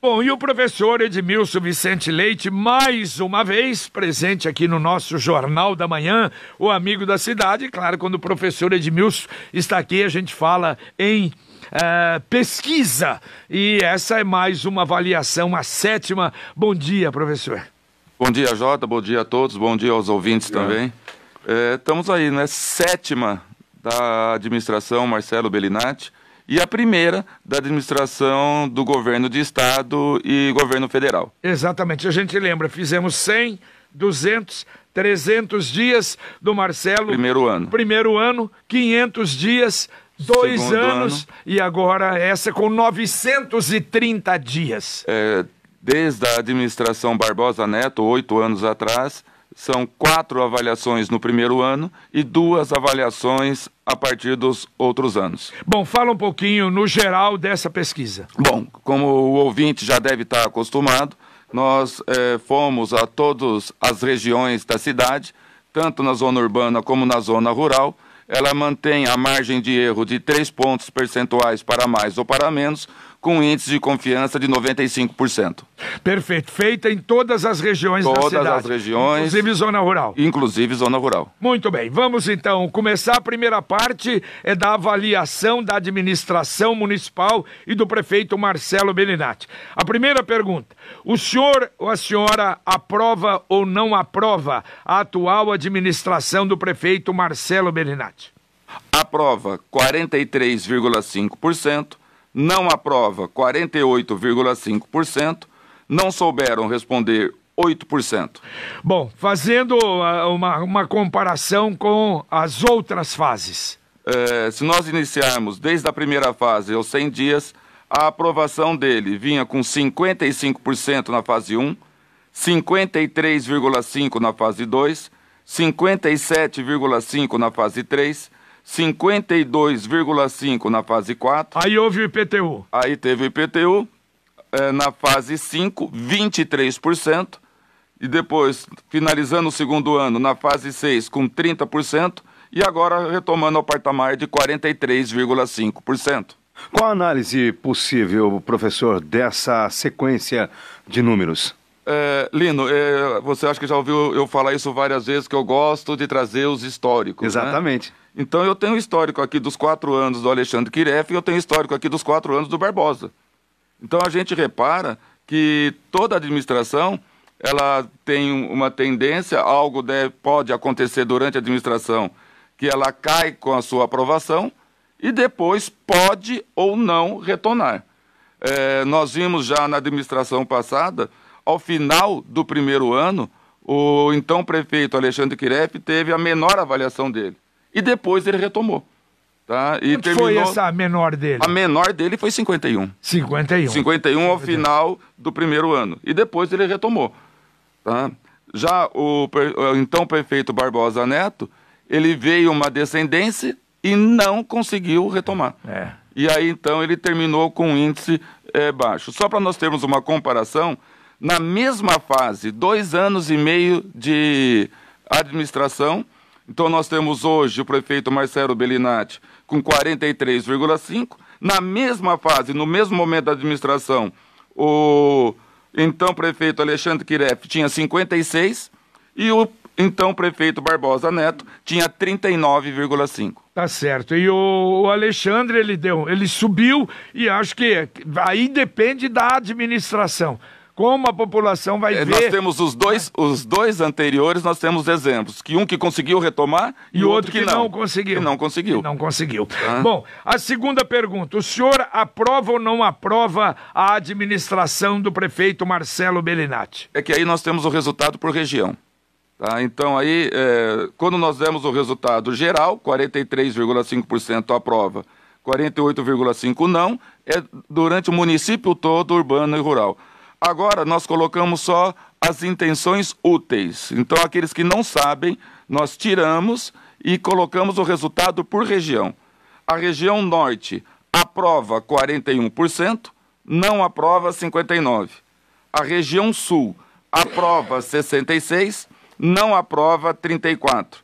Bom, e o professor Edmilson Vicente Leite, mais uma vez, presente aqui no nosso Jornal da Manhã, o amigo da cidade. Claro, quando o professor Edmilson está aqui, a gente fala em pesquisa. E essa é mais uma avaliação, a 7ª. Bom dia, professor. Bom dia, Jota. Bom dia a todos. Bom dia aos ouvintes também. Estamos aí, né? 7ª da administração Marcelo Bellinati. E a primeira da administração do governo de estado e governo federal. Exatamente, a gente lembra, fizemos 100, 200, 300 dias do Marcelo. Primeiro ano, 500 dias, 2 anos, e agora essa com 930 dias. Desde a administração Barbosa Neto, 8 anos atrás, são 4 avaliações no primeiro ano e 2 avaliações a partir dos outros anos. Bom, fala um pouquinho no geral dessa pesquisa. Bom, como o ouvinte já deve estar acostumado, nós fomos a todas as regiões da cidade, tanto na zona urbana como na zona rural. Ela mantém a margem de erro de 3 pontos percentuais para mais ou para menos, com um índice de confiança de 95%. Perfeito. Feita em todas as regiões da cidade. Todas as regiões. Inclusive zona rural. Inclusive zona rural. Muito bem. Vamos então começar. A primeira parte é da avaliação da administração municipal e do prefeito Marcelo Bellinati. A primeira pergunta: o senhor ou a senhora aprova ou não aprova a atual administração do prefeito Marcelo Bellinati? Aprova 43,5%. Não aprova 48,5%, não souberam responder 8%. Bom, fazendo uma comparação com as outras fases. Se nós iniciarmos desde a primeira fase, aos 100 dias, a aprovação dele vinha com 55% na fase 1, 53,5% na fase 2, 57,5% na fase 3, 52,5% na fase 4. Aí houve o IPTU. Aí teve o IPTU. Na fase 5, 23%. E depois, finalizando o segundo ano, na fase 6, com 30%. E agora retomando ao patamar de 43,5%. Qual a análise possível, professor, dessa sequência de números? Lino, você acha que já ouviu eu falar isso várias vezes, que eu gosto de trazer os históricos. Exatamente. Né? Então eu tenho histórico aqui dos 4 anos do Alexandre Quiref e eu tenho histórico aqui dos 4 anos do Barbosa. Então a gente repara que toda administração, ela tem uma tendência, algo pode acontecer durante a administração, que ela cai com a sua aprovação e depois pode ou não retornar. Nós vimos já na administração passada, ao final do primeiro ano, o então prefeito Alexandre Quiref teve a menor avaliação dele. E depois ele retomou. Tá? E quanto foi essa menor dele? A menor dele foi 51. 51. 51 ao final do primeiro ano. E depois ele retomou. Tá? Já o então prefeito Barbosa Neto, ele veio uma descendência e não conseguiu retomar. E aí então ele terminou com um índice baixo. Só para nós termos uma comparação, na mesma fase, 2 anos e meio de administração. Então nós temos hoje o prefeito Marcelo Bellinati com 43,5%. Na mesma fase, no mesmo momento da administração, o então prefeito Alexandre Quiref tinha 56% e o então prefeito Barbosa Neto tinha 39,5%. Tá certo. E o Alexandre, ele subiu e acho que aí depende da administração. Como a população vai ver... Nós temos os dois anteriores, nós temos exemplos. Que um que conseguiu retomar e o outro que não conseguiu. Que não conseguiu. Que não conseguiu. Bom, a segunda pergunta. O senhor aprova ou não aprova a administração do prefeito Marcelo Bellinati? É que aí nós temos o resultado por região. Tá? Então aí, quando nós demos o resultado geral, 43,5% aprova, 48,5% não, é durante o município todo, urbano e rural. Agora, nós colocamos só as intenções úteis. Então, aqueles que não sabem, nós tiramos e colocamos o resultado por região. A região norte aprova 41%, não aprova 59%. A região sul aprova 66%, não aprova 34%.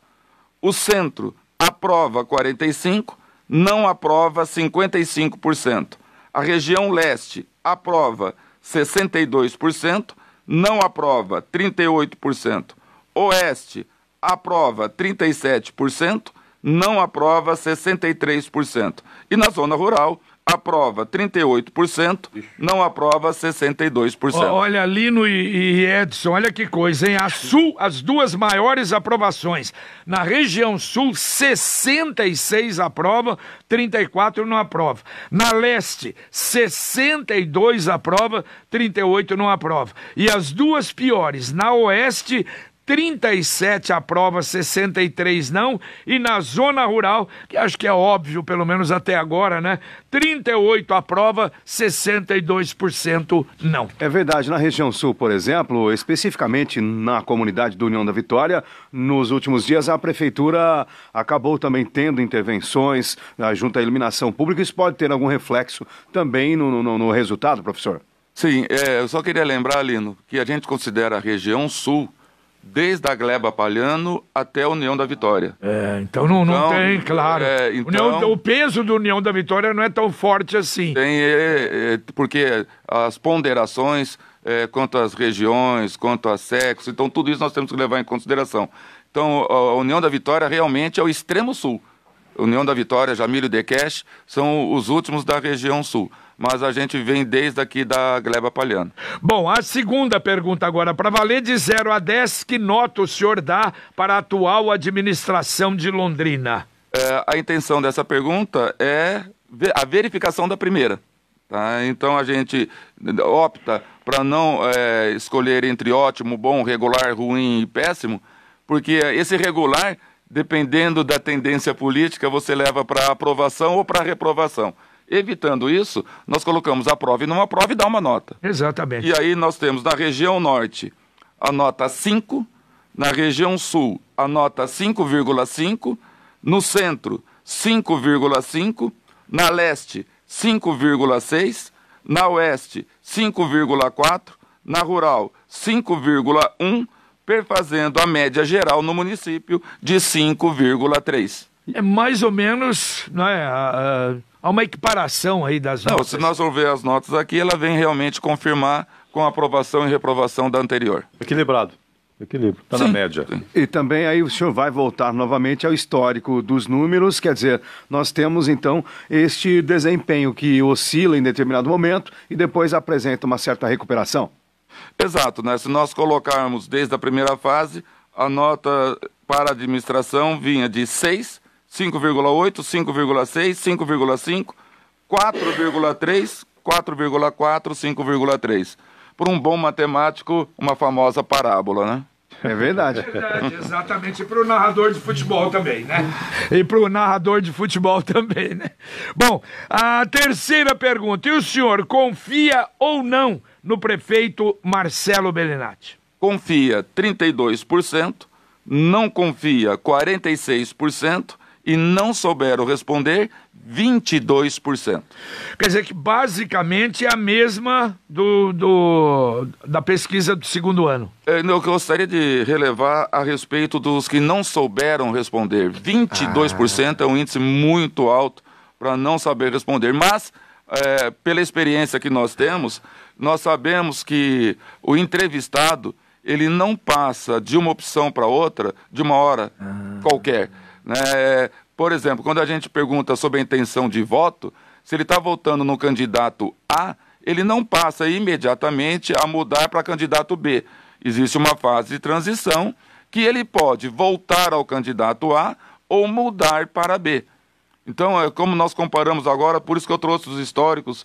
O centro aprova 45%, não aprova 55%. A região leste aprova 62%, não aprova 38%, Oeste aprova 37%, não aprova 63%. E na zona rural, aprova 38%, não aprova 62%. Olha, Lino e Edson, olha que coisa, hein? As duas maiores aprovações. Na região sul, 66 aprova, 34 não aprova. Na leste, 62 aprova, 38 não aprova. E as duas piores, na oeste, 37 aprova, 63 não, e na zona rural, que acho que é óbvio, pelo menos até agora, né? 38 aprova, 62% não. É verdade, na região sul, por exemplo, especificamente na comunidade do União da Vitória, nos últimos dias a prefeitura acabou também tendo intervenções junto à iluminação pública. Isso pode ter algum reflexo também no resultado, professor? Sim, eu só queria lembrar, Lino, que a gente considera a região sul desde a Gleba Palhano até a União da Vitória. Então não tem, claro. O peso da União da Vitória não é tão forte assim. Tem, porque as ponderações quanto às regiões, quanto a sexo, então tudo isso nós temos que levar em consideração. Então a União da Vitória realmente é o extremo sul. União da Vitória, Jamílio e Dequeche são os últimos da região sul. Mas a gente vem desde aqui da Gleba Palhano. Bom, a segunda pergunta agora, para valer de 0 a 10, que nota o senhor dá para a atual administração de Londrina? A intenção dessa pergunta é a verificação da primeira. Tá? Então a gente opta para não escolher entre ótimo, bom, regular, ruim e péssimo, porque esse regular, dependendo da tendência política, você leva para aprovação ou para reprovação. Evitando isso, nós colocamos aprova e não aprova e dá uma nota. Exatamente. E aí nós temos na região norte a nota 5, na região sul a nota 5,5, no centro 5,5, na leste 5,6, na oeste 5,4, na rural 5,1, perfazendo a média geral no município de 5,3. É mais ou menos, há uma equiparação aí das notas. Se nós formos ver as notas aqui, ela vem realmente confirmar com a aprovação e reprovação da anterior. Equilibrado. Equilíbrio, está na média. Sim. E também aí o senhor vai voltar novamente ao histórico dos números, quer dizer, nós temos então este desempenho que oscila em determinado momento e depois apresenta uma certa recuperação. Exato, né? Se nós colocarmos desde a primeira fase, a nota para a administração vinha de 6, 5,8, 5,6, 5,5, 4,3, 4,4, 5,3. Por um bom matemático, uma famosa parábola, né? É verdade. Exatamente, para o narrador de futebol também, né? E para o narrador de futebol também, né? Bom, a terceira pergunta, e o senhor confia ou não no prefeito Marcelo Bellinati? Confia 32%, não confia 46%, e não souberam responder 22%. Quer dizer que basicamente é a mesma da pesquisa do segundo ano. Eu gostaria de relevar a respeito dos que não souberam responder. 22% é um índice muito alto para não saber responder, mas pela experiência que nós temos, nós sabemos que o entrevistado ele não passa de uma opção para outra de uma hora qualquer. Por exemplo, quando a gente pergunta sobre a intenção de voto, se ele está votando no candidato A, ele não passa imediatamente a mudar para candidato B. Existe uma fase de transição que ele pode voltar ao candidato A ou mudar para B. Então, como nós comparamos agora, por isso que eu trouxe os históricos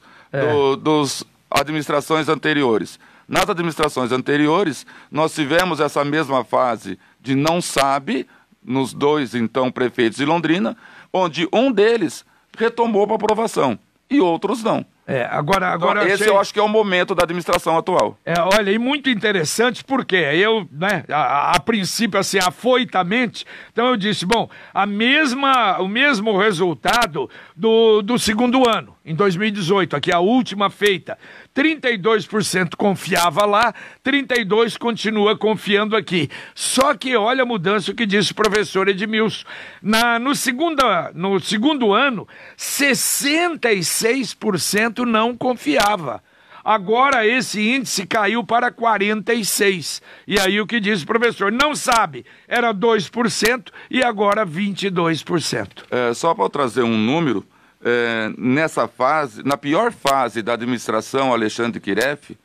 dos administrações anteriores. Nas administrações anteriores, nós tivemos essa mesma fase de não sabe, nos dois, então, prefeitos de Londrina, onde um deles retomou para aprovação e outros não. Agora esse eu acho que é o momento da administração atual. Olha, e muito interessante porque eu, a princípio, assim, afoitamente, então eu disse, bom, o mesmo resultado do segundo ano, em 2018, aqui a última feita, 32% confiava lá, 32% continua confiando aqui. Só que olha a mudança que disse o professor Edmilson. No segundo ano, 66% não confiava. Agora esse índice caiu para 46%. E aí o que diz o professor? Não sabe, era 2% e agora 22%. Só para trazer um número, nessa fase, na pior fase da administração Alexandre Kiref,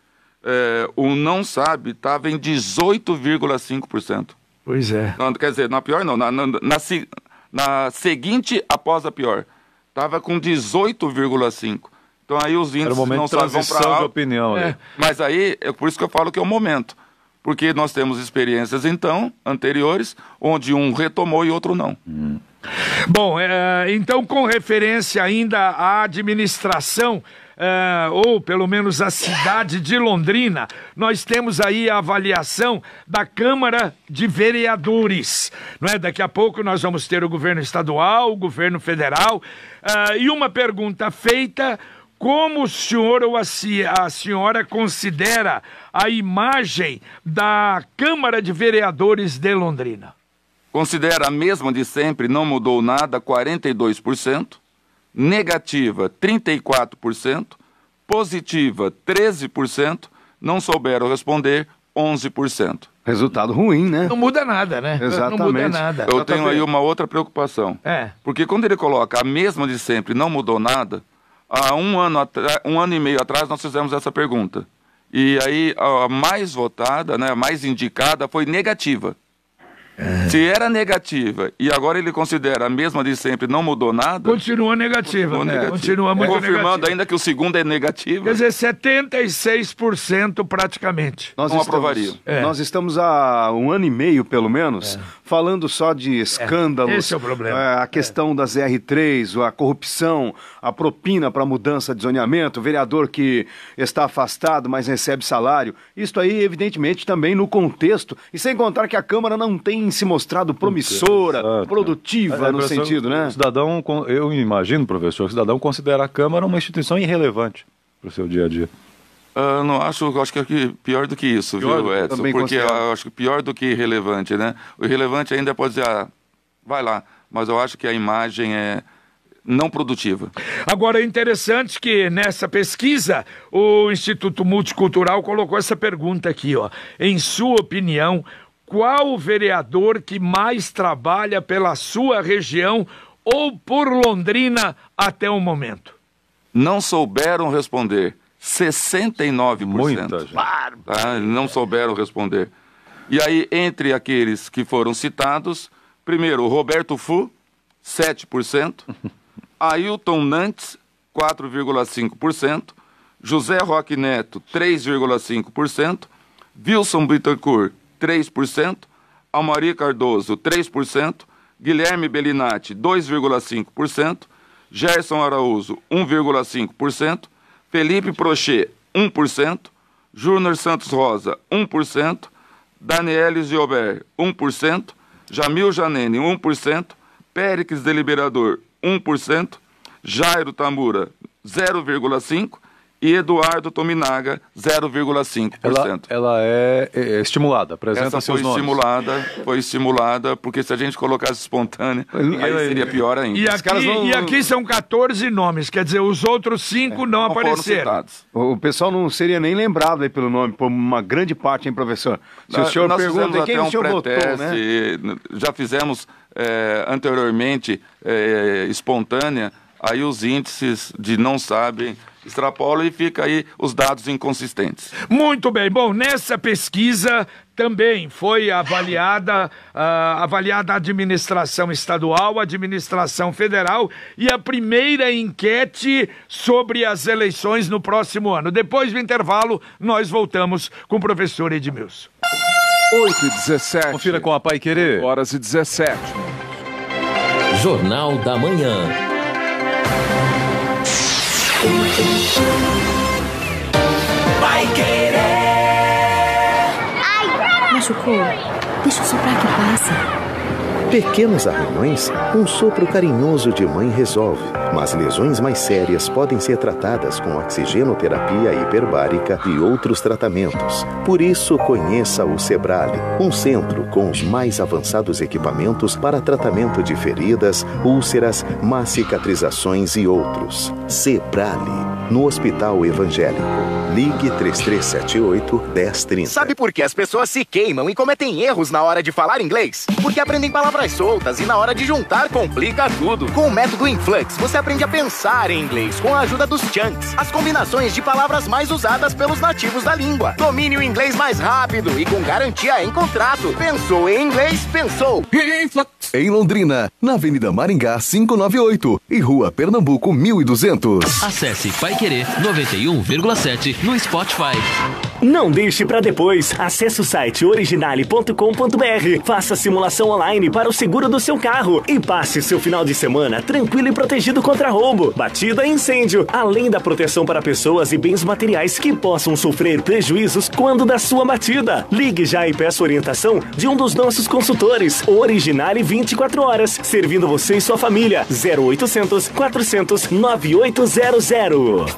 o não sabe estava em 18,5%. Pois é. Não, quer dizer, na pior não, na seguinte após a pior, estava com 18,5%. Então aí os índices não sabem vão para alto. De opinião, Mas aí, é por isso que eu falo que é o momento. Porque nós temos experiências, então, anteriores, onde um retomou e outro não. Bom, então com referência ainda à administração, ou pelo menos a cidade de Londrina, nós temos aí a avaliação da Câmara de Vereadores, não é? Daqui a pouco nós vamos ter o governo estadual, o governo federal, e uma pergunta feita: como o senhor ou a senhora considera a imagem da Câmara de Vereadores de Londrina? Considera a mesma de sempre, não mudou nada, 42%. Negativa, 34%. Positiva, 13%. Não souberam responder, 11%. Resultado ruim, né? Não muda nada, né? Exatamente. Não muda nada. Eu tenho aí uma outra preocupação. Porque quando ele coloca a mesma de sempre, não mudou nada, há um ano e meio atrás nós fizemos essa pergunta. E aí a mais votada, né, a mais indicada foi negativa. Se era negativa e agora ele considera a mesma de sempre, não mudou nada... Continua negativa. Continua muito confirmando negativa. Ainda que o segundo é negativo. Quer dizer, 76% praticamente. Não aprovaria. Nós estamos há um ano e meio, pelo menos, falando só de escândalos. Esse é o problema. A questão das R3, a corrupção, a propina para mudança de zoneamento, o vereador que está afastado, mas recebe salário. Isso aí, evidentemente, também no contexto. E sem contar que a Câmara não tem se mostrado promissora, produtiva no sentido, né? O cidadão, eu imagino, professor, o cidadão considera a Câmara uma instituição irrelevante para o seu dia a dia. Não, acho que é pior do que isso, viu, Edson? Porque eu acho que pior do que irrelevante, né? O irrelevante ainda pode dizer, vai lá, mas eu acho que a imagem é não produtiva. Agora, é interessante que nessa pesquisa o Instituto Multicultural colocou essa pergunta aqui, ó. Em sua opinião, qual o vereador que mais trabalha pela sua região ou por Londrina até o momento? Não souberam responder. 69%. Muita gente. Não souberam responder. E aí, entre aqueles que foram citados, primeiro, o Roberto Fu, 7%. Ailton Nantes, 4,5%. José Roque Neto, 3,5%. Wilson Bittencourt, 3%, Almari Cardoso, 3%, Guilherme Bellinati, 2,5%, Gerson Araújo, 1,5%, Felipe Prochet, 1%, Júnior Santos Rosa, 1%, Danielis Gilbert, 1%, Jamil Janene, 1%, Péricles Deliberador, 1%, Jairo Tamura, 0,5%, e Eduardo Tominaga, 0,5%. Ela é estimulada, apresenta seus nomes. Foi estimulada, porque se a gente colocasse espontânea, aí seria pior ainda. E aqui são 14 nomes, quer dizer, os outros 5 não apareceram. O pessoal não seria nem lembrado aí pelo nome, por uma grande parte, hein, professor? Se o senhor pergunta quem o senhor votou, né? Já fizemos anteriormente espontânea, aí os índices de não sabem extrapolam e fica aí os dados inconsistentes. Muito bem. Bom, nessa pesquisa também foi avaliada a administração estadual, a administração federal e a primeira enquete sobre as eleições no próximo ano. Depois do intervalo, nós voltamos com o professor Edmilson. 8h17. Confira com a Paiquerê. Horas e 17. Jornal da Manhã. Paiquerê. Ai, machucou? Deixa eu soprar que passa. Pequenos arranhões, um sopro carinhoso de mãe resolve. Mas lesões mais sérias podem ser tratadas com oxigenoterapia hiperbárica e outros tratamentos. Por isso, conheça o Sebrale, um centro com os mais avançados equipamentos para tratamento de feridas, úlceras, má cicatrizações e outros. Sebrale. no Hospital Evangélico. Ligue 3378-1030. Sabe por que as pessoas se queimam e cometem erros na hora de falar inglês? Porque aprendem palavras soltas e na hora de juntar complica tudo. Com o método Influx, você aprende a pensar em inglês com a ajuda dos chunks, as combinações de palavras mais usadas pelos nativos da língua. Domine o inglês mais rápido e com garantia em contrato. Pensou em inglês? Pensou Influx. Em Londrina, na Avenida Maringá 598 e Rua Pernambuco 1200. Acesse Paiquerê 91,7 no Spotify. Não deixe para depois. Acesse o site originale.com.br. Faça a simulação online para o seguro do seu carro e passe seu final de semana tranquilo e protegido contra roubo, batida e incêndio, além da proteção para pessoas e bens materiais que possam sofrer prejuízos quando da sua batida. Ligue já e peça orientação de um dos nossos consultores. Originale 24 horas, servindo você e sua família. 0800 400 9800.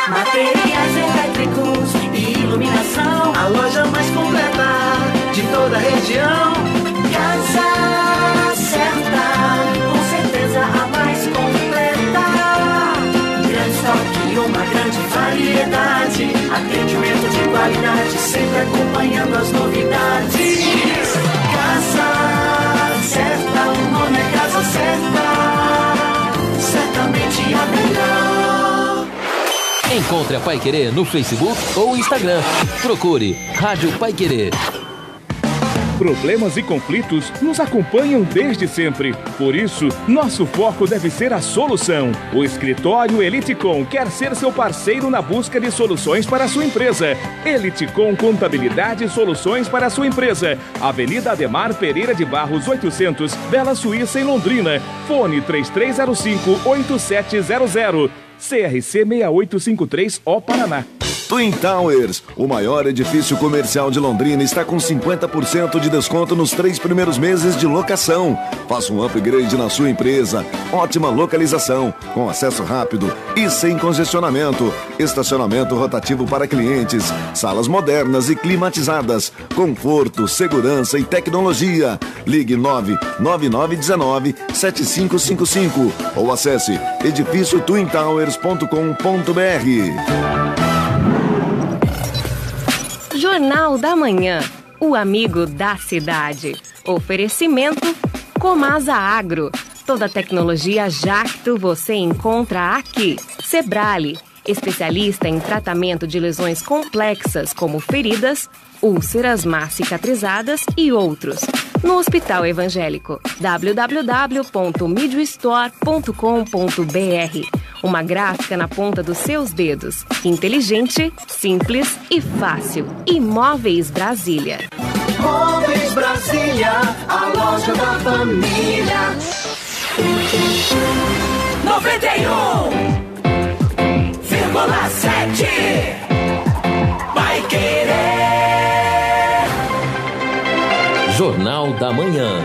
Materiais elétricos e iluminação, a loja mais completa de toda a região. Casa certa, com certeza a mais completa. Grande estoque, uma grande variedade, atendimento de qualidade, sempre acompanhando as novidades. Casa certa, o nome é Casa Certa, certamente a melhor. Encontre a Paiquerê no Facebook ou Instagram. Procure Rádio Paiquerê. Problemas e conflitos nos acompanham desde sempre. Por isso, nosso foco deve ser a solução. O escritório Eliticom quer ser seu parceiro na busca de soluções para a sua empresa. Eliticom Contabilidade e Soluções para a sua empresa. Avenida Ademar Pereira de Barros 800, Bela Suíça, em Londrina. Fone 3305-8700. CRC 6853, O Paraná. Twin Towers, o maior edifício comercial de Londrina, está com 50% de desconto nos 3 primeiros meses de locação. Faça um upgrade na sua empresa. Ótima localização, com acesso rápido e sem congestionamento. Estacionamento rotativo para clientes. Salas modernas e climatizadas. Conforto, segurança e tecnologia. Ligue 99919-7555 ou acesse edifíciotwintowers.com.br. Jornal da Manhã, o amigo da cidade. Oferecimento Comasa Agro. Toda a tecnologia Jacto você encontra aqui. Cebrale, especialista em tratamento de lesões complexas como feridas, úlceras má cicatrizadas e outros. No Hospital Evangélico, www.midwestore.com.br. Uma gráfica na ponta dos seus dedos. Inteligente, simples e fácil. Imóveis Brasília. Móveis Brasília, a loja da família. 91,7 Vai querer. Jornal da Manhã.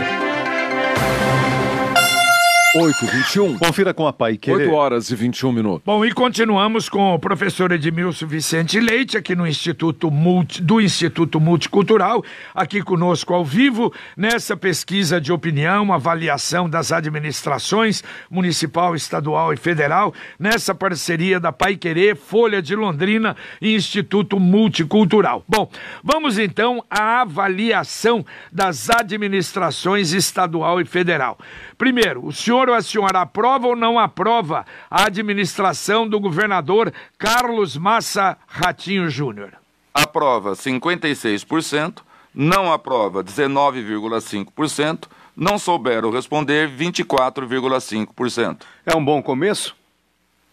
8h21. Confira com a Paiquerê. 8h21. Bom, e continuamos com o professor Edmilson Vicente Leite, aqui no Instituto Multicultural, aqui conosco ao vivo, nessa pesquisa de opinião, avaliação das administrações municipal, estadual e federal, nessa parceria da Paiquerê, Folha de Londrina e Instituto Multicultural. Bom, vamos então à avaliação das administrações estadual e federal. Primeiro, o senhor ou a senhora aprova ou não aprova a administração do governador Carlos Massa Ratinho Júnior? Aprova 56%, não aprova 19,5%, não souberam responder 24,5%. É um bom começo?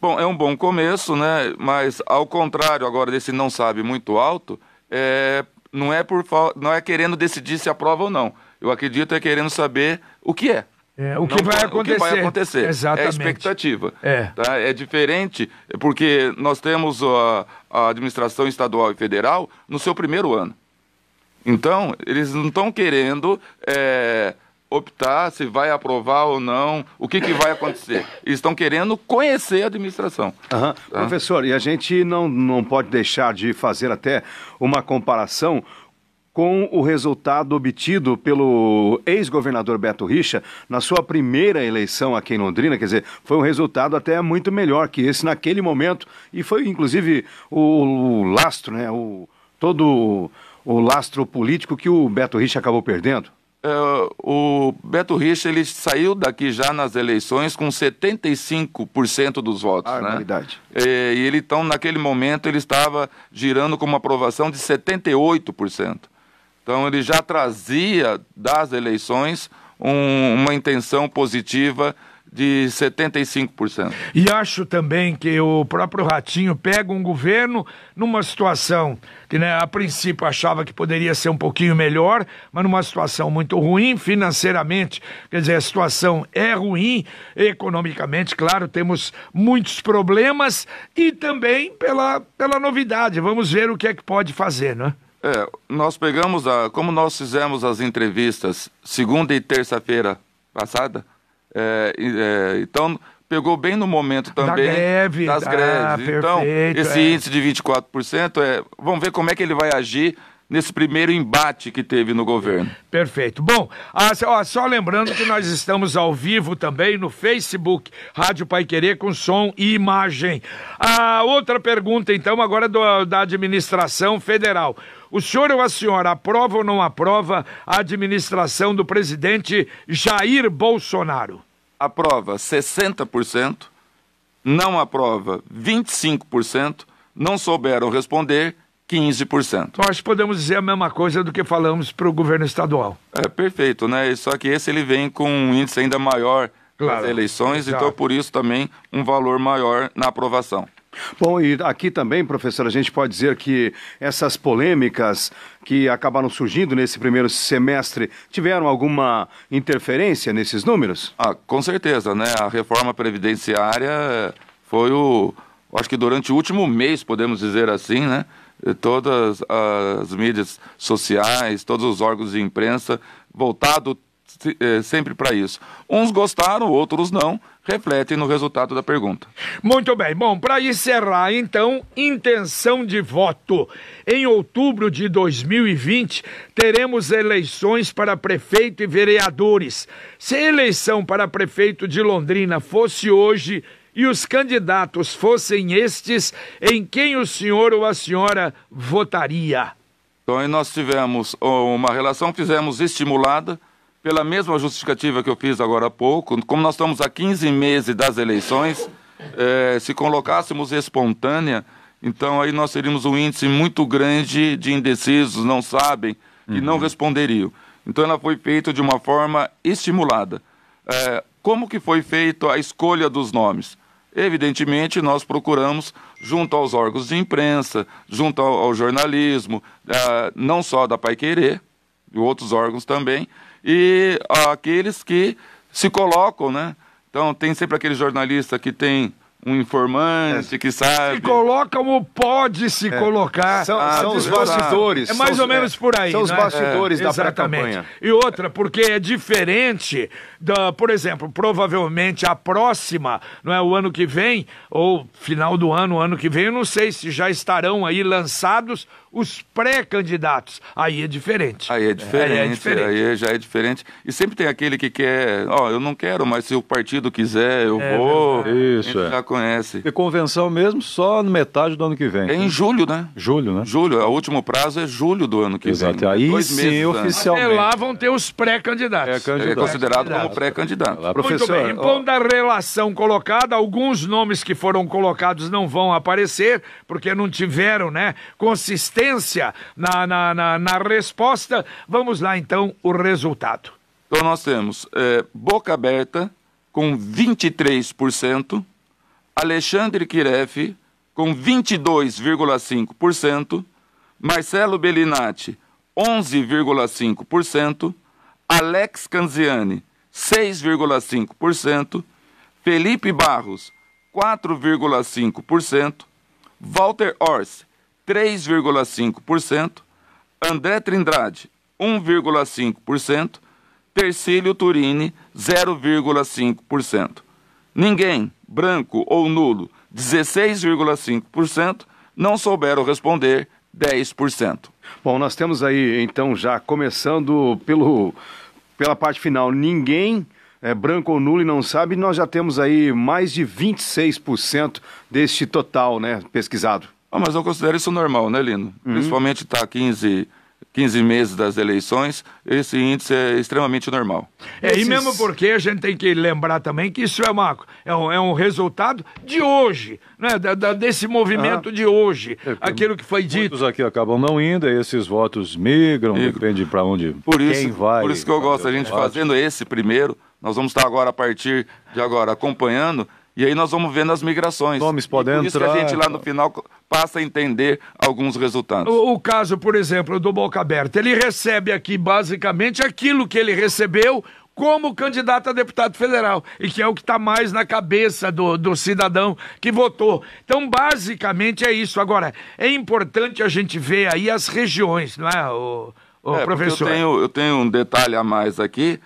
Bom, é um bom começo, né? Mas ao contrário agora desse não sabe muito alto, não é querendo decidir se aprova ou não. Eu acredito querendo saber o que é. O que vai acontecer. Exatamente. É a expectativa. Tá? É diferente, porque nós temos a administração estadual e federal no seu primeiro ano. Então, eles não estão querendo optar se vai aprovar ou não, o que vai acontecer. Eles estão querendo conhecer a administração. Tá? Professor, e a gente não pode deixar de fazer até uma comparação com o resultado obtido pelo ex-governador Beto Richa na sua primeira eleição aqui em Londrina. Quer dizer, foi um resultado até muito melhor que esse naquele momento, e foi inclusive o lastro, né, todo o lastro político que o Beto Richa acabou perdendo. O Beto Richa, ele saiu daqui já nas eleições com 75% dos votos, né? Verdade. E ele, então, naquele momento, ele estava girando com uma aprovação de 78%. Então, ele já trazia das eleições uma intenção positiva de 75%. E acho também que o próprio Ratinho pega um governo numa situação que, né, a princípio achava que poderia ser um pouquinho melhor, mas numa situação muito ruim financeiramente. Quer dizer, a situação é ruim economicamente, claro, temos muitos problemas, e também pela novidade. Vamos ver o que é que pode fazer, né? Nós pegamos, como nós fizemos as entrevistas segunda e terça-feira passada, então pegou bem no momento também das greves. Então, esse índice de 24%, vamos ver como é que ele vai agir nesse primeiro embate que teve no governo. Perfeito. Bom, só lembrando que nós estamos ao vivo também no Facebook, Rádio Paiquerê, com som e imagem. A outra pergunta, então, agora da administração federal. O senhor ou a senhora aprova ou não aprova a administração do presidente Jair Bolsonaro? Aprova 60%, não aprova 25%, não souberam responder 15%. Nós podemos dizer a mesma coisa do que falamos para o governo estadual. Perfeito, né? Só que esse ele vem com um índice ainda maior nas eleições, exato. Então por isso também um valor maior na aprovação. Bom, e aqui também, professor, a gente pode dizer que essas polêmicas que acabaram surgindo nesse primeiro semestre tiveram alguma interferência nesses números? Com certeza, né? A reforma previdenciária foi acho que durante o último mês, podemos dizer assim, né? Todas as mídias sociais, todos os órgãos de imprensa voltado sempre para isso. Uns gostaram, outros não, refletem no resultado da pergunta. Muito bem. Bom, para encerrar, então, intenção de voto. Em outubro de 2020, teremos eleições para prefeito e vereadores. Se a eleição para prefeito de Londrina fosse hoje e os candidatos fossem estes, em quem o senhor ou a senhora votaria? Então, aí nós tivemos uma relação, fizemos estimulada, pela mesma justificativa que eu fiz agora há pouco. Como nós estamos há 15 meses das eleições, se colocássemos espontânea, então aí nós teríamos um índice muito grande de indecisos, não sabem e não responderiam. Então ela foi feita de uma forma estimulada. Como que foi feita a escolha dos nomes? Evidentemente, nós procuramos, junto aos órgãos de imprensa, junto ao jornalismo, não só da Paiquerê, e outros órgãos também, e aqueles que se colocam, né? Então, tem sempre aquele jornalista que tem um informante, que sabe... Se coloca como pode se colocar. São os bastidores. É mais ou menos por aí, são os né? bastidores da pré-campanha. E outra, porque é diferente, por exemplo, provavelmente a próxima, não é, o ano que vem, ou final do ano que vem, eu não sei se já estarão aí lançados os pré-candidatos. Aí é diferente. Aí já é diferente. E sempre tem aquele que quer, eu não quero, mas se o partido quiser, eu vou. Isso, já conhece. E convenção mesmo só na metade do ano que vem. É em julho, né? Julho, né? Julho, o último prazo é julho do ano que vem. Exato, aí sim, oficialmente. Até lá vão ter os pré-candidatos. É considerado como pré-candidato. Muito bem, em ponto da relação colocada, alguns nomes que foram colocados não vão aparecer, porque não tiveram, né, consistência na resposta. Vamos lá, então, o resultado. Então nós temos Boca Aberta com 23%, Alexandre Kiref com 22,5%, Marcelo Bellinati 11,5%, Alex Canziani 6,5%, Felipe Barros 4,5%, Walter Orsi 3,5%, André Trindade 1,5%, Tercílio Turini 0,5%. Ninguém, branco ou nulo, 16,5%, não souberam responder 10%. Bom, nós temos aí, então, já começando pela parte final, ninguém é branco ou nulo e não sabe, nós já temos aí mais de 26% deste total, né, pesquisado. Mas eu considero isso normal, né, Lino? Principalmente está 15 meses das eleições, esse índice é extremamente normal. E mesmo porque a gente tem que lembrar também que isso é um resultado de hoje, né? Desse movimento de hoje, aquilo que foi dito. Muitos aqui acabam não indo, e esses votos migram, depende para onde quem vai. Por isso que eu gosto, a gente fazendo esse primeiro, nós vamos estar agora, a partir de agora, acompanhando, e aí nós vamos vendo as migrações. Nomes podem entrar. Por isso que a gente lá no final passa a entender alguns resultados. O caso, por exemplo, do Boca Aberta, ele recebe aqui basicamente aquilo que ele recebeu como candidato a deputado federal, e que é o que está mais na cabeça do cidadão que votou. Então, basicamente é isso. Agora, é importante a gente ver aí as regiões, não é, o professor? Eu tenho um detalhe a mais aqui,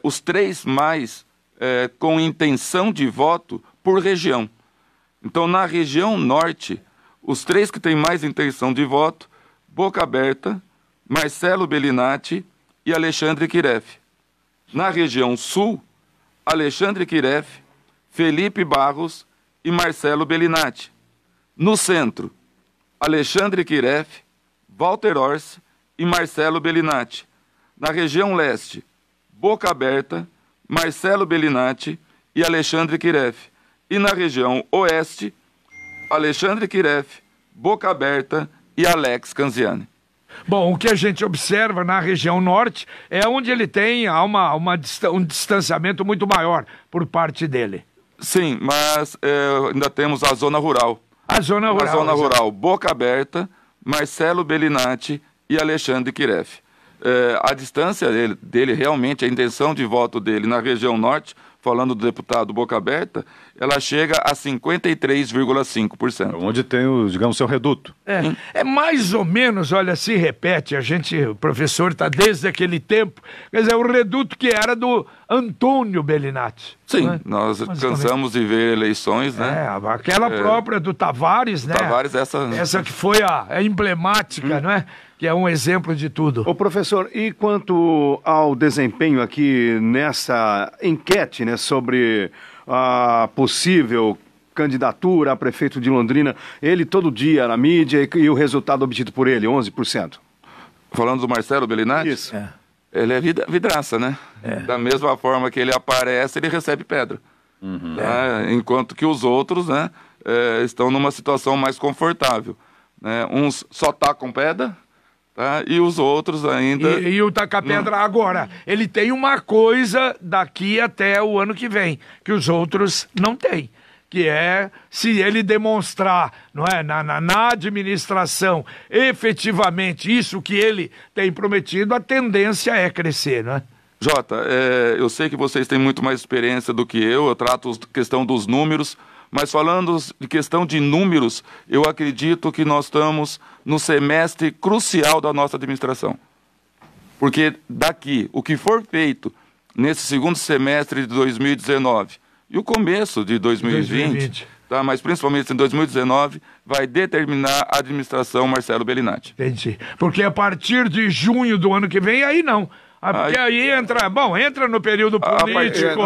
os 3 mais com intenção de voto por região. Então, na região norte, os 3 que têm mais intenção de voto, Boca Aberta, Marcelo Bellinati e Alexandre Kiref. Na região sul, Alexandre Kiref, Felipe Barros e Marcelo Bellinati. No centro, Alexandre Kiref, Walter Orsi e Marcelo Bellinati. Na região leste, Boca Aberta, Marcelo Bellinati e Alexandre Kiref. E na região oeste, Alexandre Kiref, Boca Aberta e Alex Canziani. Bom, o que a gente observa na região norte é onde ele tem um distanciamento muito maior por parte dele. Sim, mas ainda temos a zona rural. A zona rural. A zona rural, Boca Aberta, Marcelo Bellinati e Alexandre Kiref. A distância dele, realmente, a intenção de voto dele na região norte, falando do deputado Boca Aberta, ela chega a 53,5%. Onde tem, digamos, seu reduto. É mais ou menos, olha, se repete, o professor está desde aquele tempo, quer dizer, o reduto que era do Antônio Bellinati. Sim, né? Nós cansamos de ver eleições, né? Aquela própria do Tavares, né? Tavares, essa que foi a emblemática, não é? Que é um exemplo de tudo. Ô professor, e quanto ao desempenho aqui nessa enquete, né, sobre a possível candidatura a prefeito de Londrina, ele todo dia na mídia e o resultado obtido por ele, 11%. Falando do Marcelo Bellinati? Isso. Ele é vidraça, né? Da mesma forma que ele aparece, ele recebe pedra. Enquanto que os outros, né, estão numa situação mais confortável. Né? Uns só tacam pedra, tá? E os outros ainda... E o taca-pedra agora, ele tem uma coisa daqui até o ano que vem, que os outros não têm, que é, se ele demonstrar, não é, na administração, efetivamente isso que ele tem prometido, a tendência é crescer, não é? Jota, eu sei que vocês têm muito mais experiência do que eu trato a questão dos números, mas falando de questão de números, eu acredito que nós estamos no semestre crucial da nossa administração. Porque daqui, o que for feito nesse segundo semestre de 2019 e o começo de 2020. Tá? Mas principalmente em 2019, vai determinar a administração Marcelo Bellinati. Entendi. Porque a partir de junho do ano que vem, aí não. Porque aí entra no período político.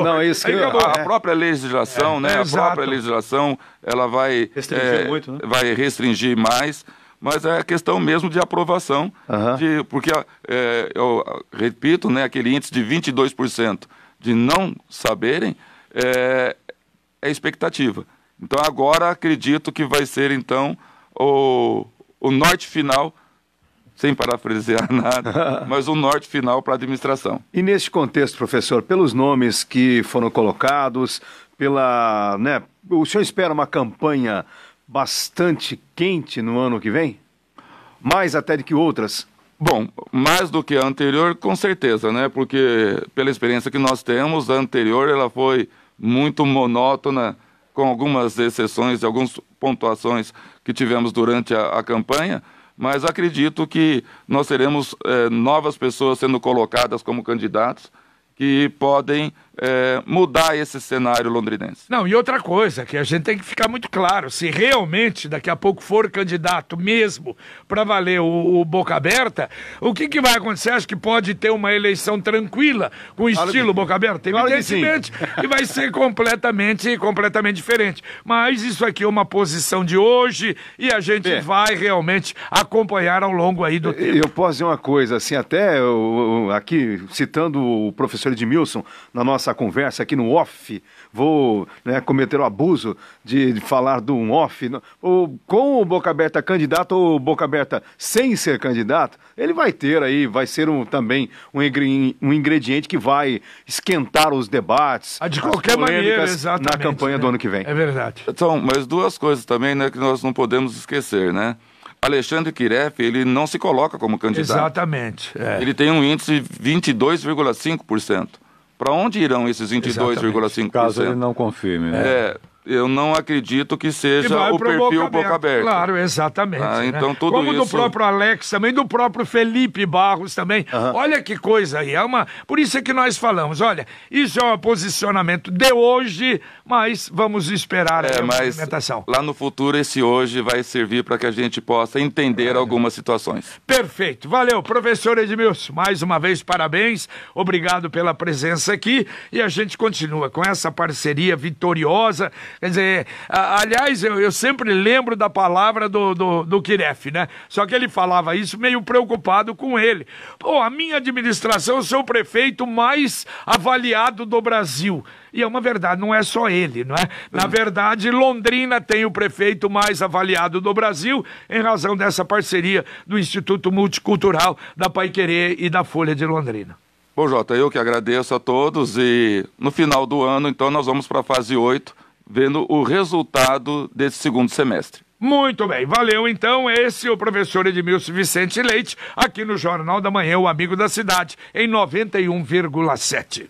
A própria legislação, né? A própria legislação, ela vai restringir muito, né? Vai restringir mais, mas é a questão mesmo de aprovação, porque eu repito, né, aquele índice de 22% de não saberem é expectativa. Então agora acredito que vai ser então o norte final, sem parafrasear nada, mas o norte final para a administração. E neste contexto, professor, pelos nomes que foram colocados, o senhor espera uma campanha bastante quente no ano que vem? Mais até do que outras? Bom, mais do que a anterior, com certeza, né? Porque pela experiência que nós temos, a anterior ela foi muito monótona, com algumas exceções e algumas pontuações que tivemos durante a campanha, mas acredito que nós teremos novas pessoas sendo colocadas como candidatos que podem mudar esse cenário londrinense. Não, e outra coisa, que a gente tem que ficar muito claro, se realmente daqui a pouco for candidato mesmo para valer o Boca Aberta, o que vai acontecer? Acho que pode ter uma eleição tranquila, com estilo Boca Aberta? Evidentemente que vai ser completamente diferente. Mas isso aqui é uma posição de hoje e a gente vai realmente acompanhar ao longo aí do tempo. Eu posso dizer uma coisa, assim, até aqui, citando o professor Edmilson, na nossa conversa aqui no off, vou cometer o abuso de falar do off, com o Boca Aberta candidato ou Boca Aberta sem ser candidato, ele vai ter aí, vai ser também um ingrediente que vai esquentar os debates, de qualquer maneira, exatamente, na campanha do ano que vem. É verdade. Então, mas duas coisas também, que nós não podemos esquecer, né? Alexandre Quiref, ele não se coloca como candidato. Exatamente. Ele tem um índice de 22,5%. Para onde irão esses 22,5%? Caso ele não confirme, né? Eu não acredito que seja o perfil Boca Aberta. Claro, exatamente. Então, tudo como isso... do próprio Alex também, do próprio Felipe Barros também. Olha que coisa aí. Por isso é que nós falamos, olha, isso é um posicionamento de hoje, mas vamos esperar a movimentação. Lá no futuro, esse hoje vai servir para que a gente possa entender algumas situações. Perfeito. Valeu, professor Edmilson. Mais uma vez, parabéns. Obrigado pela presença aqui. E a gente continua com essa parceria vitoriosa. Quer dizer, aliás, eu sempre lembro da palavra do Quiref, né? Só que ele falava isso meio preocupado com ele. Pô, a minha administração, eu sou o prefeito mais avaliado do Brasil. E é uma verdade, não é só ele, não é? Na verdade, Londrina tem o prefeito mais avaliado do Brasil em razão dessa parceria do Instituto Multicultural da Paiquerê e da Folha de Londrina. Bom, Jota, eu que agradeço a todos e no final do ano, então, nós vamos para a fase 8, vendo o resultado desse segundo semestre. Muito bem, valeu então, esse é o professor Edmilson Vicente Leite, aqui no Jornal da Manhã, o Amigo da Cidade, em 91,7.